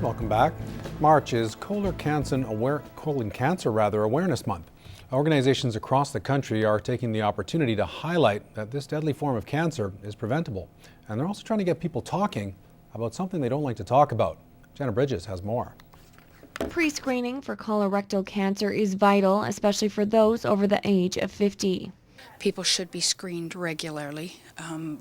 Welcome back. March is colon cancer awareness month. Organizations across the country are taking the opportunity to highlight that this deadly form of cancer is preventable. And they're also trying to get people talking about something they don't like to talk about. Jenna Bridges has more. Pre-screening for colorectal cancer is vital, especially for those over the age of 50. People should be screened regularly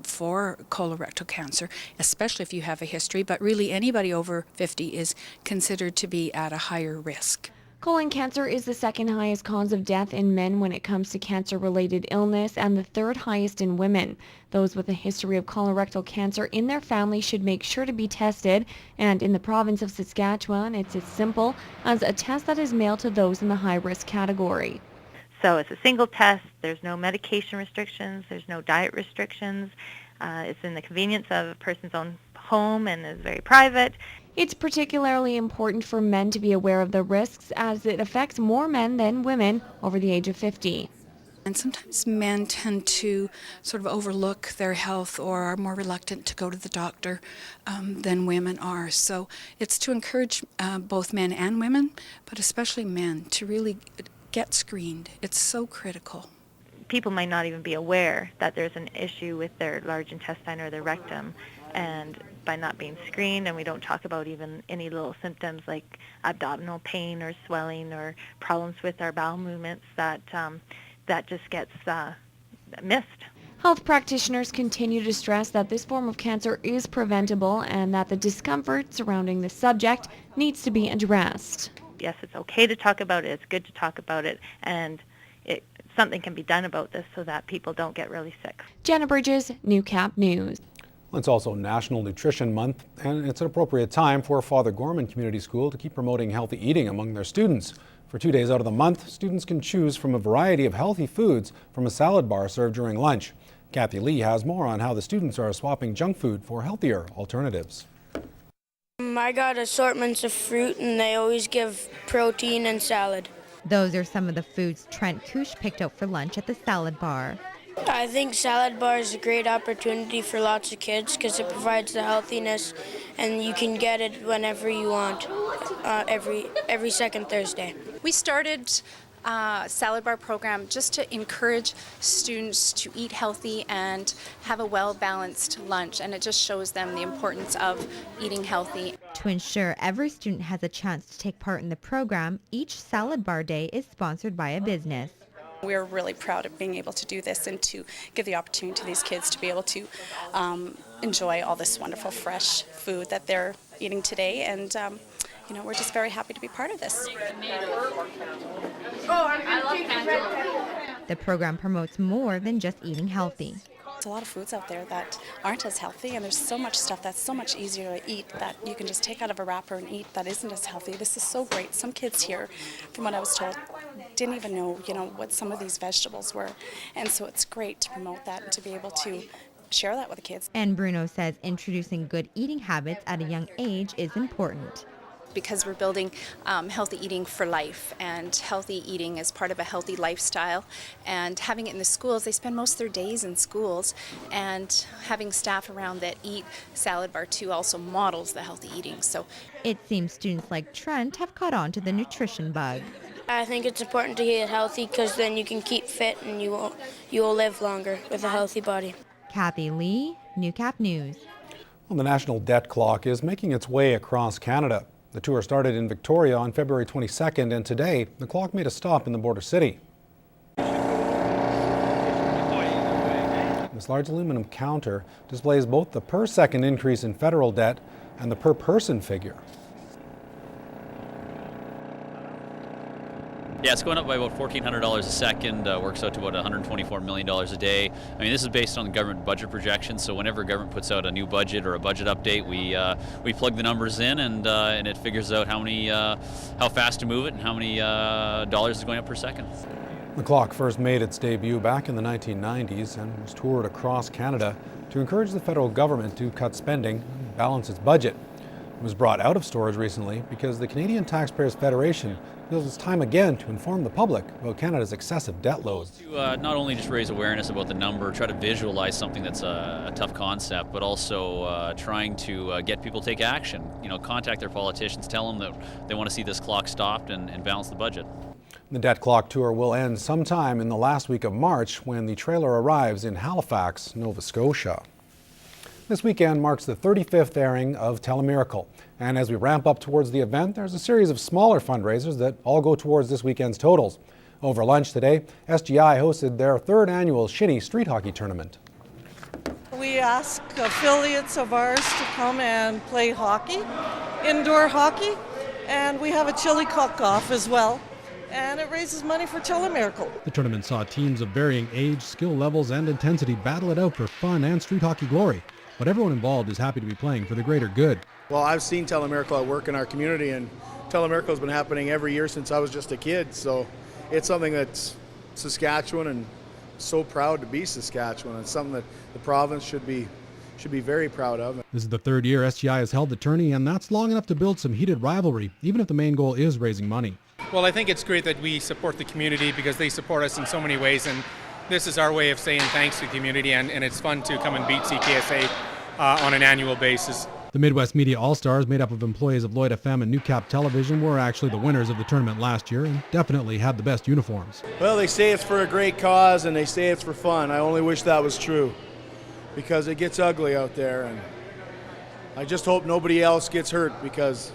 for colorectal cancer, especially if you have a history, but really anybody over 50 is considered to be at a higher risk. Colon cancer is the second highest cause of death in men when it comes to cancer-related illness and the third highest in women. Those with a history of colorectal cancer in their family should make sure to be tested, and in the province of Saskatchewan, it's as simple as a test that is mailed to those in the high-risk category. So it's a single test, there's no medication restrictions, there's no diet restrictions, it's in the convenience of a person's own home and is very private. It's particularly important for men to be aware of the risks as it affects more men than women over the age of 50. And sometimes men tend to sort of overlook their health or are more reluctant to go to the doctor than women are. So it's to encourage both men and women, but especially men, to really get screened. It's so critical. People might not even be aware that there's an issue with their large intestine or their rectum, and by not being screened, and we don't talk about even any little symptoms like abdominal pain or swelling or problems with our bowel movements, that just gets missed. Health practitioners continue to stress that this form of cancer is preventable and that the discomfort surrounding the subject needs to be addressed. Yes, it's okay to talk about it, it's good to talk about it, and something can be done about this so that people don't get really sick. Jenna Bridges, Newcap News. It's also National Nutrition Month, and it's an appropriate time for Father Gorman Community School to keep promoting healthy eating among their students. For 2 days out of the month, students can choose from a variety of healthy foods from a salad bar served during lunch. Kathy Lee has more on how the students are swapping junk food for healthier alternatives. I got assortments of fruit, and they always give protein and salad. Those are some of the foods Trent Kush picked out for lunch at the salad bar. I think salad bar is a great opportunity for lots of kids because it provides the healthiness, and you can get it whenever you want, every second Thursday. We started a salad bar program just to encourage students to eat healthy and have a well-balanced lunch, and it just shows them the importance of eating healthy. To ensure every student has a chance to take part in the program, each salad bar day is sponsored by a business. We're really proud of being able to do this and to give the opportunity to these kids to be able to enjoy all this wonderful fresh food that they're eating today, and we're just very happy to be part of this. The program promotes more than just eating healthy. There's a lot of foods out there that aren't as healthy, and there's so much stuff that's so much easier to eat that you can just take out of a wrapper and eat that isn't as healthy. This is so great. Some kids here, from what I was told, didn't even know, what some of these vegetables were. And so it's great to promote that and to be able to share that with the kids. And Bruno says introducing good eating habits at a young age is important. Because we're building healthy eating for life, and healthy eating is part of a healthy lifestyle, and having it in the schools, they spend most of their days in schools, and having staff around that eat salad bar too also models the healthy eating. So it seems students like Trent have caught on to the nutrition bug. I think it's important to eat healthy because then you can keep fit and you will live longer with a healthy body. Kathy Lee, Newcap News. Well, the National Debt Clock is making its way across Canada. The tour started in Victoria on February 22nd, and today the clock made a stop in the border city. This large aluminum counter displays both the per-second increase in federal debt and the per-person figure. Yeah, it's going up by about $1,400 a second, works out to about $124 million a day. I mean, this is based on the government budget projections, so whenever government puts out a new budget or a budget update, we plug the numbers in, and it figures out how fast to move it and how many dollars is going up per second. The clock first made its debut back in the 1990s and was toured across Canada to encourage the federal government to cut spending and balance its budget. It was brought out of storage recently because the Canadian Taxpayers Federation feels it's time again to inform the public about Canada's excessive debt load. To not only just raise awareness about the number, try to visualize something that's a tough concept, but also trying to get people to take action. Contact their politicians, tell them that they want to see this clock stopped and balance the budget. The debt clock tour will end sometime in the last week of March when the trailer arrives in Halifax, Nova Scotia. This weekend marks the 35th airing of Telemiracle. And as we ramp up towards the event, there's a series of smaller fundraisers that all go towards this weekend's totals. Over lunch today, SGI hosted their third annual Shinny Street Hockey Tournament. We ask affiliates of ours to come and play hockey, indoor hockey, and we have a chili cook-off as well. And it raises money for Telemiracle. The tournament saw teams of varying age, skill levels, and intensity battle it out for fun and street hockey glory. But everyone involved is happy to be playing for the greater good. Well, I've seen Telemiracle at work in our community, and Telemiracle has been happening every year since I was just a kid. So it's something that's Saskatchewan, and so proud to be Saskatchewan. It's something that the province should be very proud of. This is the third year SGI has held the tourney, and that's long enough to build some heated rivalry, even if the main goal is raising money. Well, I think it's great that we support the community because they support us in so many ways, and this is our way of saying thanks to the community, and it's fun to come and beat CKSA on an annual basis. The Midwest Media All-Stars, made up of employees of Lloyd FM and Newcap Television, were actually the winners of the tournament last year and definitely had the best uniforms. Well, they say it's for a great cause and they say it's for fun. I only wish that was true because it gets ugly out there, and I just hope nobody else gets hurt because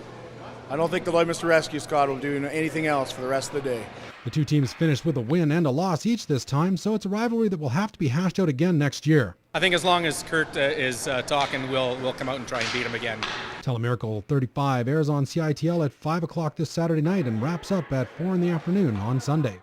I don't think the Lloydminster Rescue Squad will do anything else for the rest of the day. The two teams finished with a win and a loss each this time, so it's a rivalry that will have to be hashed out again next year. I think as long as Kurt is talking, we'll come out and try and beat him again. Telemiracle 35 airs on CITL at 5 o'clock this Saturday night and wraps up at 4 in the afternoon on Sunday.